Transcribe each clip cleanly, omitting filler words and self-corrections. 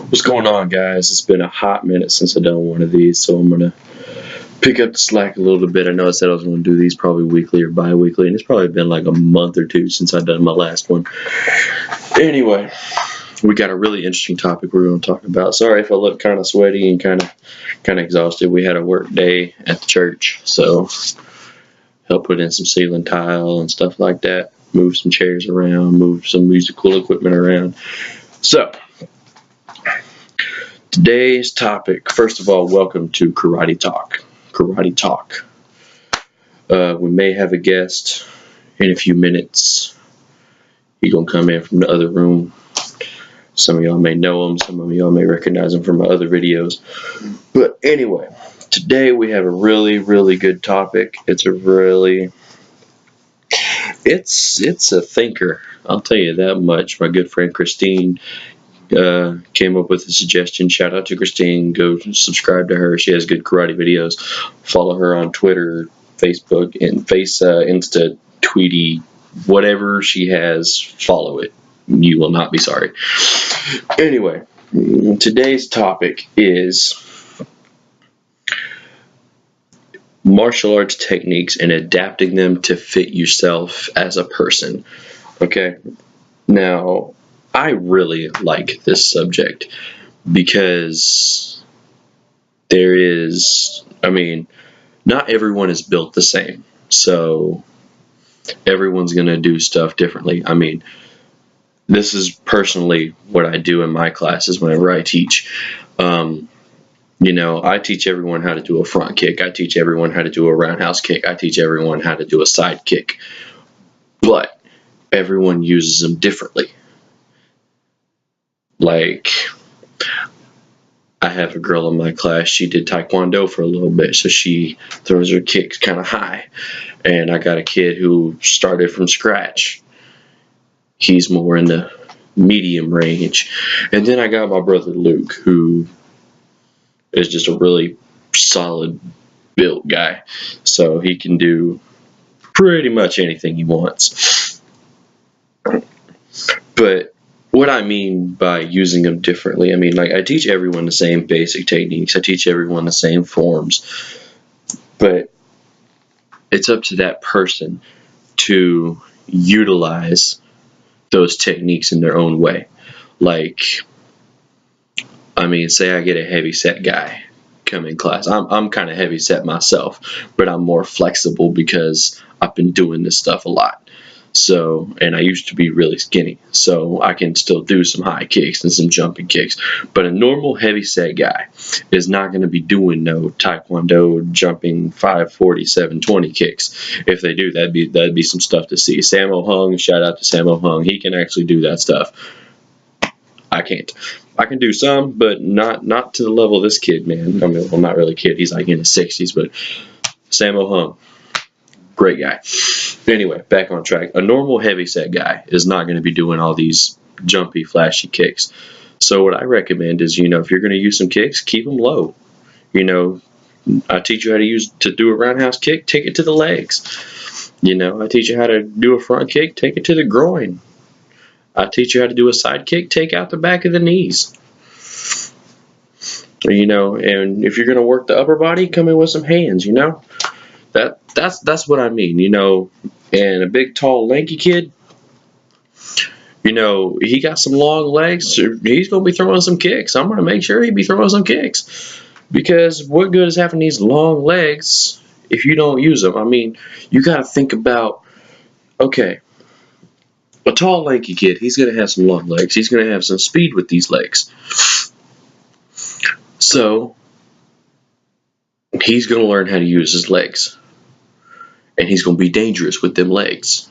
What's going on, guys? It's been a hot minute since I've done one of these, so I'm going to pick up the slack a little bit. I know I said I was going to do these probably weekly or bi-weekly, and it's probably been like a month or two since I've done my last one. Anyway, we got a really interesting topic we're going to talk about. Sorry if I look kind of sweaty and kind of exhausted. We had a work day at the church, so help put in some ceiling tile and stuff like that, move some chairs around, move some musical equipment around. So, today's topic, first of all, welcome to Karate Talk. Karate Talk. We may have a guest in a few minutes. He's going to come in from the other room. Some of y'all may know him. Some of y'all may recognize him from my other videos. But anyway, today we have a really, really good topic. It's a thinker. I'll tell you that much. My good friend Christine came up with a suggestion. Shout out to Christine. Go subscribe to her. She has good karate videos. Follow her on Twitter, Facebook, and Insta, Tweety, whatever she has. Follow it. You will not be sorry. Anyway, today's topic is martial arts techniques and adapting them to fit yourself as a person. Okay? Now, I really like this subject because not everyone is built the same. So everyone's going to do stuff differently. This is personally what I do in my classes whenever I teach. I teach everyone how to do a front kick. I teach everyone how to do a roundhouse kick. I teach everyone how to do a side kick. But everyone uses them differently. Like, I have a girl in my class, she did Taekwondo for a little bit, so she throws her kicks kind of high. And I got a kid who started from scratch. He's more in the medium range. And then I got my brother Luke, who is just a really solid built guy. So he can do pretty much anything he wants. But what I mean by using them differently, I teach everyone the same basic techniques. I teach everyone the same forms. But it's up to that person to utilize those techniques in their own way. Say I get a heavy set guy come in class. I'm kind of heavy set myself, but I'm more flexible because I've been doing this stuff a lot. So, and I used to be really skinny, so I can still do some high kicks and some jumping kicks. But a normal heavy set guy is not going to be doing no Taekwondo jumping 540, 720 kicks. If they do, that'd be some stuff to see. Sammo Hung, shout out to Sammo Hung. He can actually do that stuff. I can't. I can do some, but not to the level of this kid, man. Well, not really kid. He's like in his 60s, but Sammo Hung, great guy. Anyway, back on track. A normal heavyset guy is not going to be doing all these jumpy, flashy kicks. So what I recommend is, if you're going to use some kicks, keep them low. I teach you how to do a roundhouse kick, take it to the legs. I teach you how to do a front kick, take it to the groin. I teach you how to do a side kick, take out the back of the knees. And if you're going to work the upper body, come in with some hands, That's what I mean, and a big, tall, lanky kid, he got some long legs. He's going to be throwing some kicks. I'm going to make sure he be throwing some kicks, because what good is having these long legs if you don't use them? You got to think about, okay, a tall, lanky kid, he's going to have some long legs. He's going to have some speed with these legs. So he's going to learn how to use his legs. And he's going to be dangerous with them legs.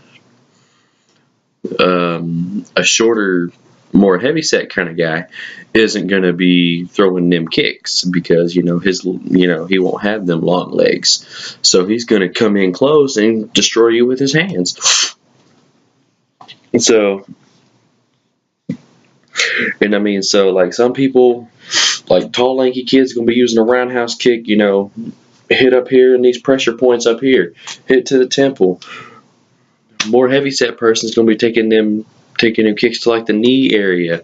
A shorter, more heavy-set kind of guy isn't going to be throwing them kicks because, he won't have them long legs. So he's going to come in close and destroy you with his hands. So some people, like tall, lanky kids, going to be using a roundhouse kick, hit up here and these pressure points up here, hit to the temple. More heavy set person is going to be taking them kicks to like the knee area.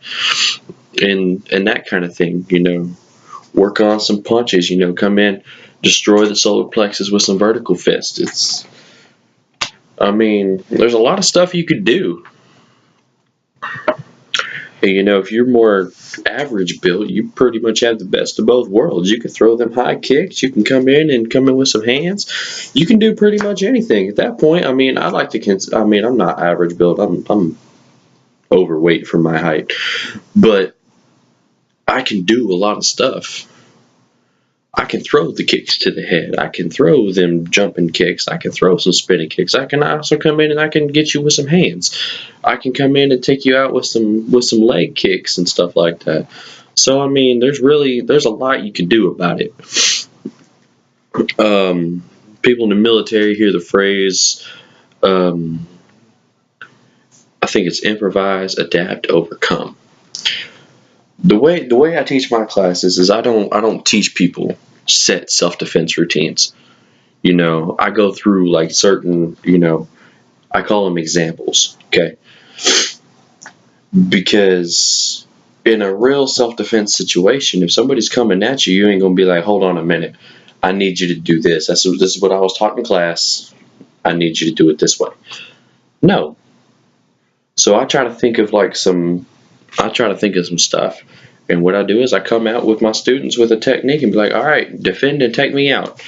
and that kind of thing. Work on some punches. Come in, destroy the solar plexus with some vertical fists. There's a lot of stuff you could do. And, if you're more average built, you pretty much have the best of both worlds. You can throw them high kicks. You can come in with some hands. You can do pretty much anything at that point. I like to. I'm not average built. I'm overweight for my height, but I can do a lot of stuff. I can throw the kicks to the head. I can throw them jumping kicks. I can throw some spinning kicks. I can also come in and I can get you with some hands. I can come in and take you out with some leg kicks and stuff like that. So there's a lot you can do about it. People in the military hear the phrase, I think it's improvise, adapt, overcome. The way I teach my classes is I don't teach people set self-defense routines. I go through like certain, I call them examples, okay? Because in a real self-defense situation, if somebody's coming at you, you ain't gonna be like, hold on a minute, I need you to do this. This is what I was taught in class. I need you to do it this way. No. So I try to think of some stuff. And what I do is I come out with my students with a technique and be like, all right, defend and take me out.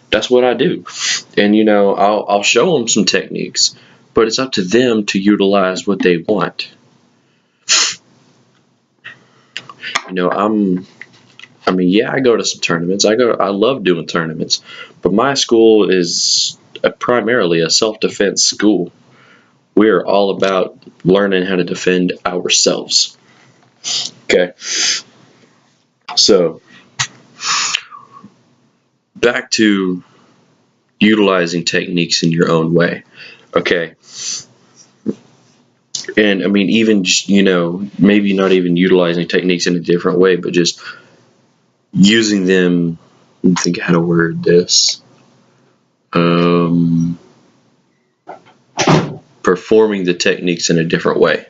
That's what I do. And, I'll show them some techniques, but it's up to them to utilize what they want. I go to some tournaments. I love doing tournaments, but my school is primarily a self-defense school. We are all about learning how to defend ourselves. Okay. So, back to utilizing techniques in your own way. Okay. And even just, maybe not even utilizing techniques in a different way, but just using them. I think how to word this. Performing the techniques in a different way.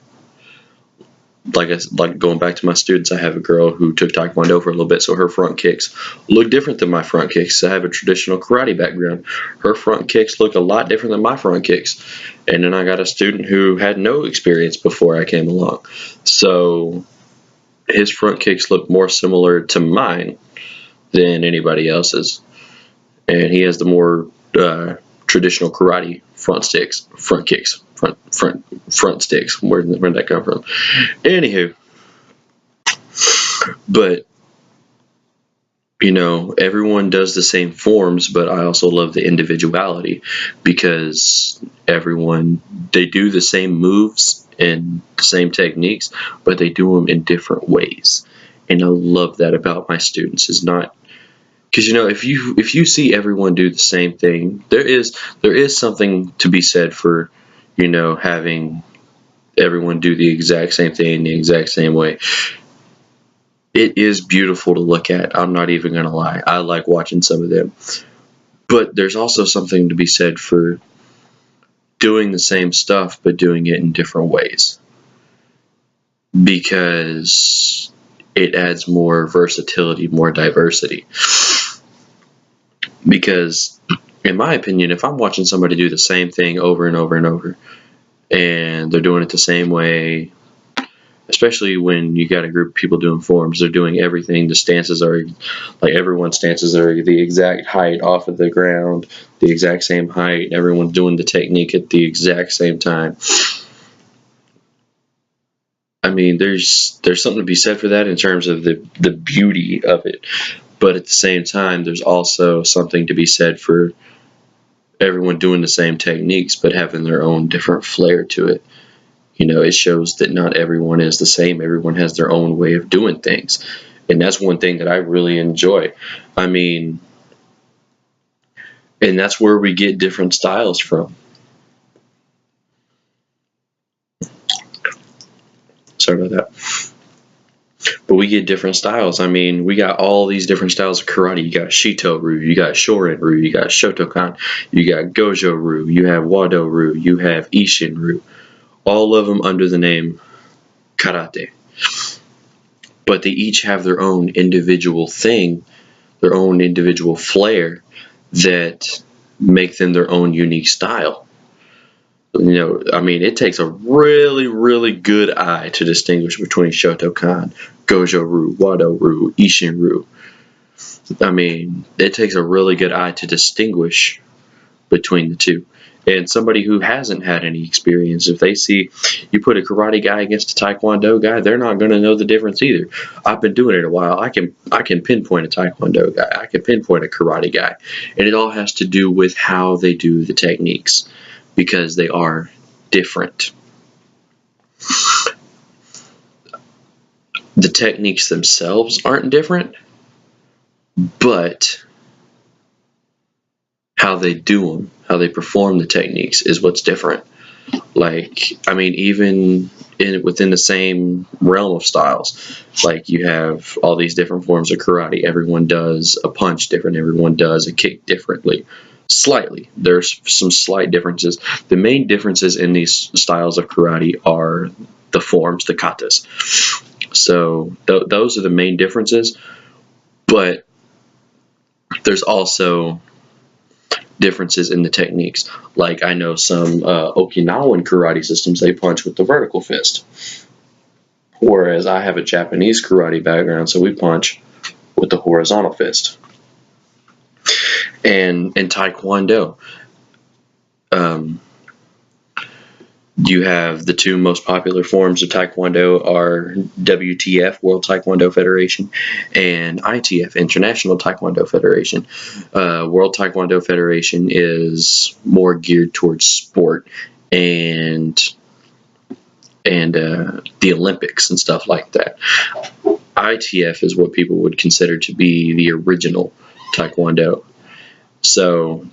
Like going back to my students, I have a girl who took Taekwondo for a little bit, so her front kicks look different than my front kicks. I have a traditional karate background. Her front kicks look a lot different than my front kicks. And then I got a student who had no experience before I came along. So his front kicks look more similar to mine than anybody else's. And he has the more traditional karate front kicks. Where'd that come from? Anywho, but everyone does the same forms, but I also love the individuality because they do the same moves and the same techniques, but they do them in different ways. And I love that about my students. Is not because if you see everyone do the same thing, there is something to be said for having everyone do the exact same thing the exact same way. It is beautiful to look at. I'm not even gonna lie. I like watching some of them, but there's also something to be said for doing the same stuff but doing it in different ways, because it adds more versatility, more diversity. Because in my opinion, if I'm watching somebody do the same thing over and over and over, and they're doing it the same way, especially when you got a group of people doing forms, they're doing everything. The stances are like everyone's stances are the exact height off of the ground, the exact same height. Everyone's doing the technique at the exact same time. There's something to be said for that in terms of the beauty of it. But at the same time, there's also something to be said for everyone doing the same techniques but having their own different flair to it. It shows that not everyone is the same. Everyone has their own way of doing things. And that's one thing that I really enjoy. And that's where we get different styles from. Sorry about that. But we get different styles. We got all these different styles of karate. You got Shito-ryu, you got Shorin-ryu, you got Shotokan, you got Gojo-ryu, you have Wado-ryu, you have Ishin-ryu. All of them under the name karate. but they each have their own individual thing, their own individual flair that make them their own unique style. I mean, it takes a really, really good eye to distinguish between Shotokan, Gojo-Ryu, Wado-Ryu, Isshin-Ryu. I mean, it takes a really good eye to distinguish between the two. And somebody who hasn't had any experience, if they see you put a karate guy against a taekwondo guy, they're not going to know the difference either. I've been doing it a while. I can pinpoint a taekwondo guy. I can pinpoint a karate guy. And it all has to do with how they do the techniques, because they are different. The techniques themselves aren't different, but how they do them, how they perform the techniques is what's different. Like, I mean, even within the same realm of styles, like you have all these different forms of karate. Everyone does a punch different. Everyone does a kick differently. Slightly. There's some slight differences. The main differences in these styles of karate are the forms, the katas. So those are the main differences. But there's also differences in the techniques. Like, I know some Okinawan karate systems, they punch with the vertical fist. Whereas I have a Japanese karate background, so we punch with the horizontal fist. And in Taekwondo, you have the two most popular forms of Taekwondo are WTF, World Taekwondo Federation, and ITF, International Taekwondo Federation. World Taekwondo Federation is more geared towards sport and the Olympics and stuff like that. ITF is what people would consider to be the original Taekwondo. So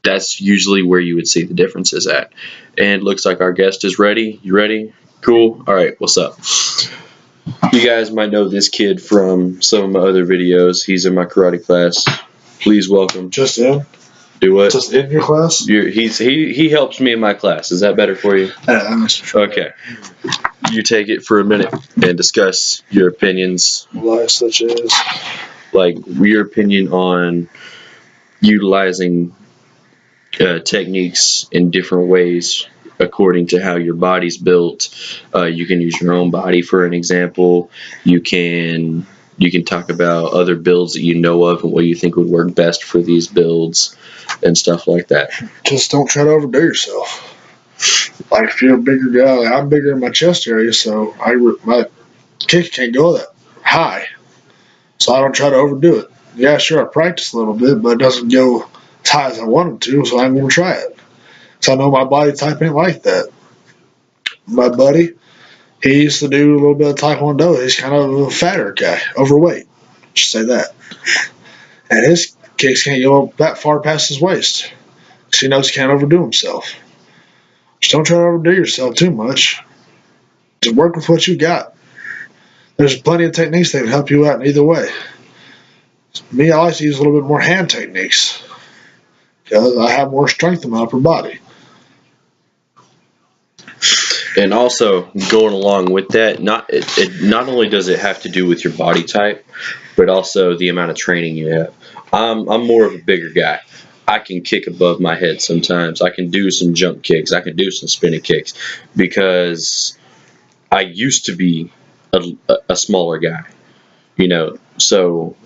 that's usually where you would see the differences at. And looks like our guest is ready. You ready? Cool. All right, what's up? You guys might know this kid from some of my other videos. He's in my karate class. Please welcome. Just in? Do what? Just in your class? He helps me in my class. Is that better for you? Okay. You take it for a minute and discuss your opinions. Like, such as? Like, your opinion on utilizing techniques in different ways according to how your body's built. You can use your own body for an example. You can talk about other builds that you know of and what you think would work best for these builds and stuff like that. Just don't try to overdo yourself. Like, if you're a bigger guy, like I'm bigger in my chest area, so my kick can't go that high. So I don't try to overdo it. Yeah, sure, I practice a little bit, but it doesn't go as high as I want it to, so I'm going to try it. So I know my body type ain't like that. My buddy, he used to do a little bit of Taekwondo. He's kind of a fatter guy, overweight. Just say that. And his kicks can't go that far past his waist, because he knows he can't overdo himself. Just don't try to overdo yourself too much. Just work with what you got. There's plenty of techniques that can help you out in either way. Me, I like to use a little bit more hand techniques, because I have more strength in my upper body. And also, going along with that, not only does it have to do with your body type, but also the amount of training you have. I'm more of a bigger guy. I can kick above my head sometimes. I can do some jump kicks. I can do some spinning kicks, because I used to be a smaller guy, So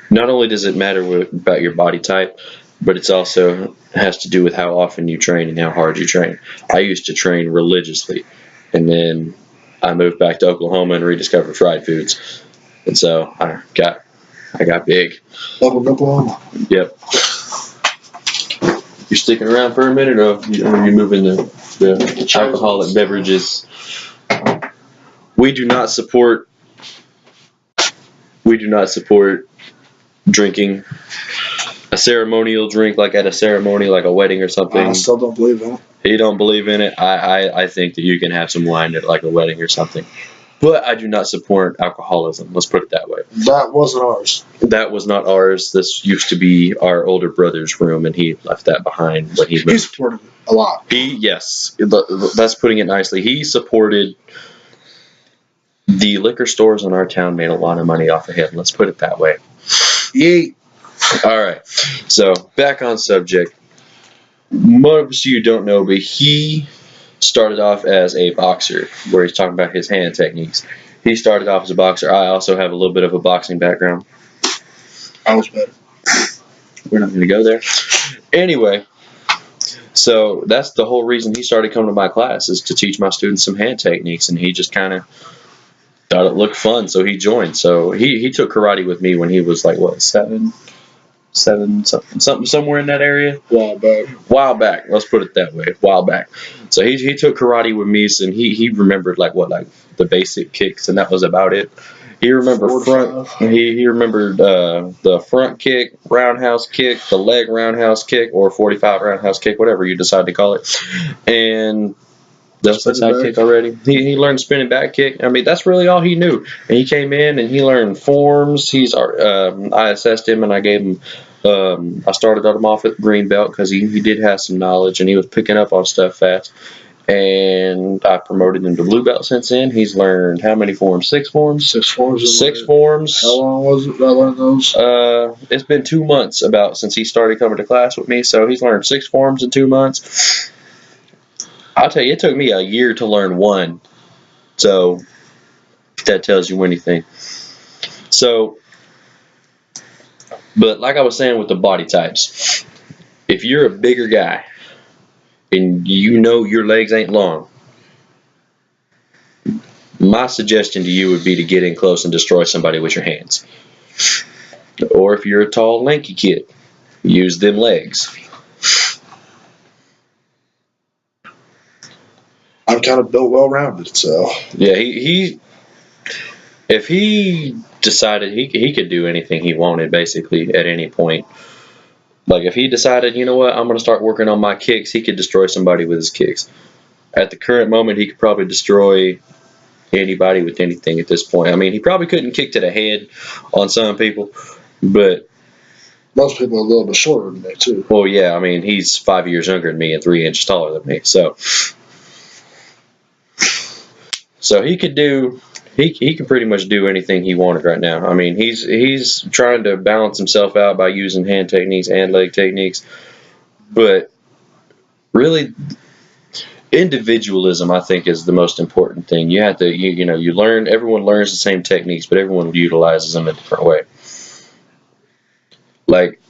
not only does it matter about your body type, but it's also has to do with how often you train and how hard you train. I used to train religiously, and then I moved back to Oklahoma and rediscovered fried foods, and so I got big. Welcome to Oklahoma. Yep. You sticking around for a minute, or are you moving the alcoholic beverages? We do not support drinking a ceremonial drink, like at a ceremony, like a wedding or something. I still don't believe in it. You don't believe in it? I think that you can have some wine at like a wedding or something. But I do not support alcoholism. Let's put it that way. That wasn't ours. That was not ours. This used to be our older brother's room, and he left that behind when he moved. He supported it a lot. Yes, that's putting it nicely. He supported The liquor stores in our town made a lot of money off of him. Let's put it that way. Yeet. All right. So back on subject. Most of you don't know, but he started off as a boxer, where he's talking about his hand techniques. He started off as a boxer. I also have a little bit of a boxing background. I was better. We're not going to go there. Anyway, so that's the whole reason he started coming to my class, is to teach my students some hand techniques, and he just kind of thought it looked fun, so he joined. So he took karate with me when he was like, what, seven, something somewhere in that area. While back. Let's put it that way. While back. So he took karate with me, and he remembered like the basic kicks, and that was about it. He remembered He remembered the front kick, roundhouse kick, the leg roundhouse kick, or 45 roundhouse kick, whatever you decide to call it, and the side kick already. He learned spinning back kick. I mean, that's really all he knew. And he came in and he learned forms. I assessed him and I gave him. I started him off at green belt because he did have some knowledge and he was picking up on stuff fast. And I promoted him to blue belt since then. He's learned how many forms? 6 forms? 6 forms. 6 forms. How long was it that I learned those? It's been 2 months since he started coming to class with me. So he's learned 6 forms in 2 months. I'll tell you, it took me a year to learn 1. So if that tells you anything. So, but like I was saying with the body types, if you're a bigger guy and you know your legs ain't long, my suggestion to you would be to get in close and destroy somebody with your hands. Or if you're a tall, lanky kid, use them legs. I'm kind of built well-rounded, so. Yeah, if he decided he could do anything he wanted, basically, at any point. Like, if he decided, you know what, I'm going to start working on my kicks, he could destroy somebody with his kicks. At the current moment, he could probably destroy anybody with anything at this point. I mean, he probably couldn't kick to the head on some people, but... Most people are a little bit shorter than me, too. Well, yeah, I mean, he's 5 years younger than me and 3 inches taller than me, so... So he could do... He can pretty much do anything he wanted right now. I mean, he's trying to balance himself out by using hand techniques and leg techniques, but really, individualism, I think, is the most important thing. You have to, you learn. Everyone learns the same techniques, but everyone utilizes them a different way. Like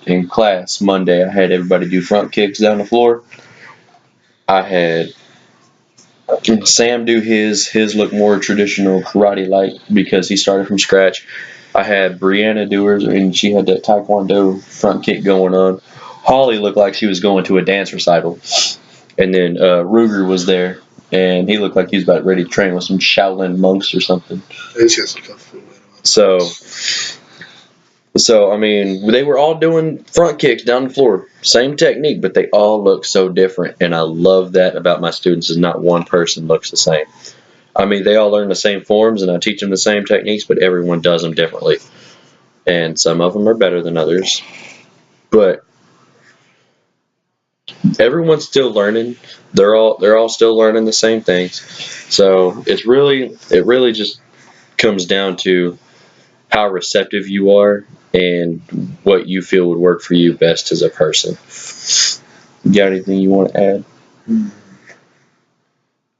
in class Monday, I had everybody do front kicks down the floor. I had Sam do his look more traditional karate-like because he started from scratch. I had Brianna do hers, and she had that taekwondo front kick going on. Holly looked like she was going to a dance recital. And then Ruger was there, and he looked like he was about ready to train with some Shaolin monks or something. So, I mean, they were all doing front kicks down the floor. Same technique, but they all look so different. And I love that about my students, is not one person looks the same. I mean, they all learn the same forms, and I teach them the same techniques, but everyone does them differently. And some of them are better than others. But everyone's still learning. They're all still learning the same things. So it really just comes down to how receptive you are and what you feel would work for you best as a person. You got anything you want to add?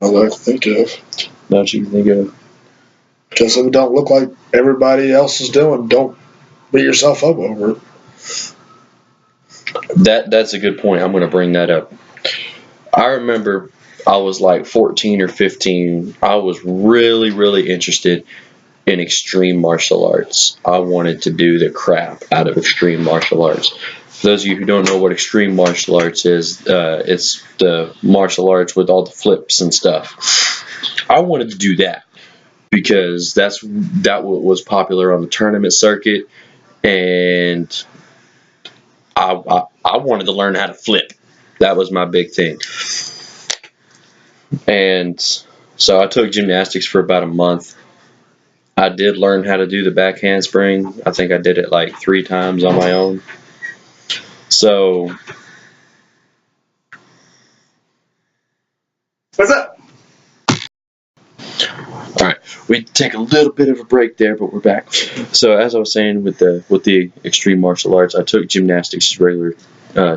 I like to think of. Not you can think of. Because if it don't look like everybody else is doing, don't beat yourself up over it. That's a good point. I'm going to bring that up. I remember I was like 14 or 15. I was really, really interested in extreme martial arts. I wanted to do the crap out of extreme martial arts. For those of you who don't know what extreme martial arts is, it's the martial arts with all the flips and stuff. I wanted to do that because that was popular on the tournament circuit, and I wanted to learn how to flip. That was my big thing. And so I took gymnastics for about a month. I did learn how to do the back handspring. I think I did it like 3 times on my own. So, What's up? All right, we take a little bit of a break there, but we're back. So as I was saying, with the extreme martial arts, I took gymnastics, regular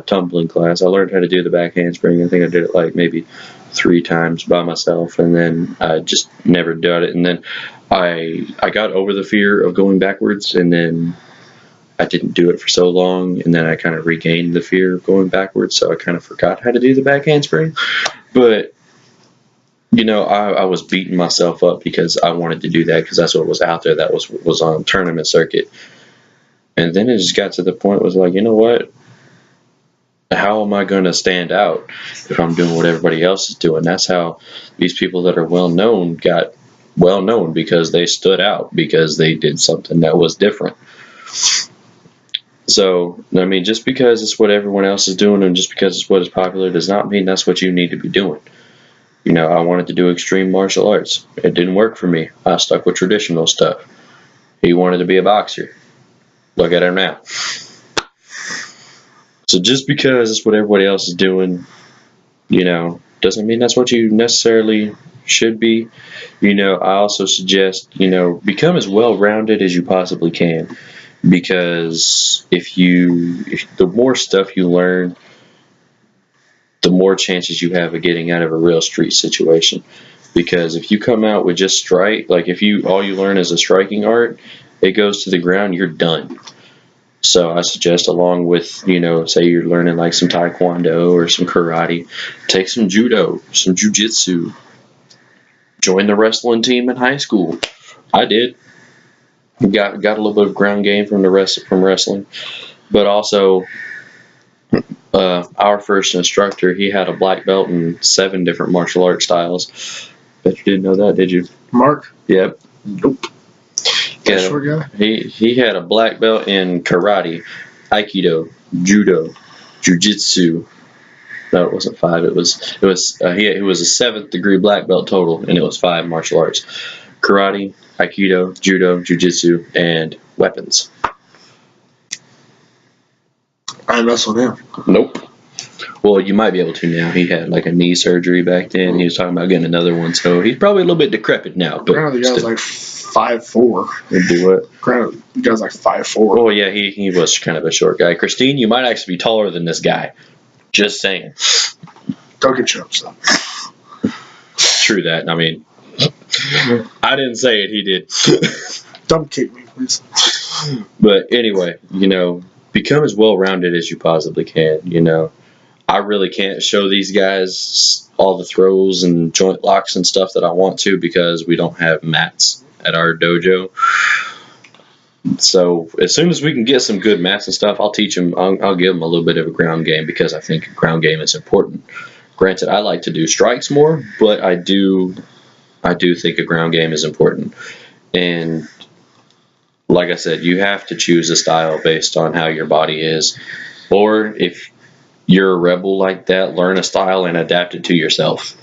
tumbling class. I learned how to do the back handspring. I think I did it like maybe 3 times by myself, and then I just never did it. And then I got over the fear of going backwards, and then I didn't do it for so long, and then I kind of regained the fear of going backwards, so I kind of forgot how to do the back handspring. But I was beating myself up because I wanted to do that because that's what was out there. That was on tournament circuit. And then it just got to the point was like, you know what? How am I going to stand out if I'm doing what everybody else is doing? That's how these people that are well known got well known, because they stood out because they did something that was different. So, I mean, just because it's what everyone else is doing and just because it's what is popular does not mean that's what you need to be doing. I wanted to do extreme martial arts. It didn't work for me. I stuck with traditional stuff. He wanted to be a boxer. Look at him now. So just because it's what everybody else is doing, doesn't mean that's what you necessarily should be. I also suggest, become as well-rounded as you possibly can. Because if the more stuff you learn, the more chances you have of getting out of a real street situation. Because if you come out with just strike, like if all you learn is a striking art, it goes to the ground, you're done. So I suggest, along with, say you're learning like some taekwondo or some karate, take some judo, some jujitsu, join the wrestling team in high school. I did. Got a little bit of ground game from wrestling, but also our first instructor, he had a black belt in 7 different martial art styles. Bet you didn't know that, did you? Mark? Yep. Nope. He had a black belt in karate, aikido, judo, jujitsu. No, it wasn't 5. It was he was a 7th degree black belt total, and it was 5 martial arts: karate, aikido, judo, jujitsu, and weapons. I mess with him. Nope. Well, you might be able to now. He had like a knee surgery back then. He was talking about getting another one, so he's probably a little bit decrepit now. But apparently the guy's like 5'4". He'd do what? Apparently the guy's like 5'4". Oh yeah, he was kind of a short guy. Christine, you might actually be taller than this guy. Just saying. Don't get your hopes up. True that. I mean, I didn't say it. He did. Don't kick me, please. But anyway, become as well-rounded as you possibly can. I really can't show these guys all the throws and joint locks and stuff that I want to because we don't have mats at our dojo. So as soon as we can get some good mats and stuff, I'll teach them. I'll give them a little bit of a ground game because I think ground game is important. Granted, I like to do strikes more, but I do think a ground game is important. And like I said, you have to choose a style based on how your body is. Or if you're a rebel like that, learn a style and adapt it to yourself.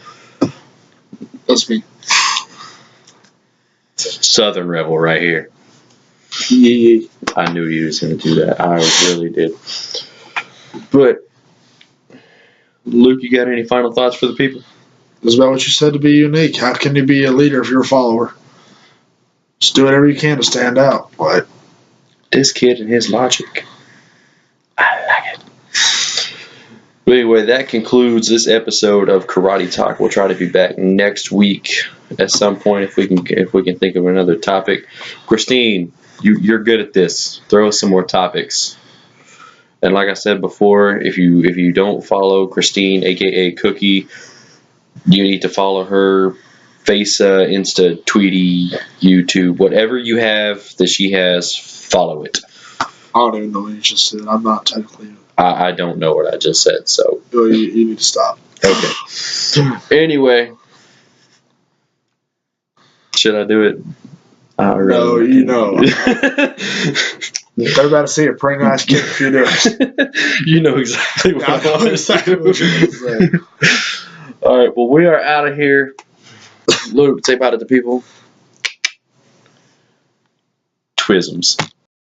That's me. Southern rebel right here. Yeah. I knew you was going to do that. I really did. But, Luke, you got any final thoughts for the people? It's about what you said, to be unique. How can you be a leader if you're a follower? Just do whatever you can to stand out. What? This kid and his logic. I like it. But anyway, that concludes this episode of Karate Talk. We'll try to be back next week at some point if we can think of another topic. Christine, you're good at this. Throw us some more topics. And like I said before, if you don't follow Christine, aka Cookie, you need to follow her Face, Insta, Tweety, YouTube, whatever you have that she has, follow it. I don't even know what you just said. I'm not technically. I don't know what I just said, so. Well, you need to stop. Okay. Anyway. Should I do it? No, you know. They're about to see a pretty nice kick if you do it. You know exactly what I want exactly what you're going to say. All right, well, we are out of here. Luke, say bye to the people. Twisms.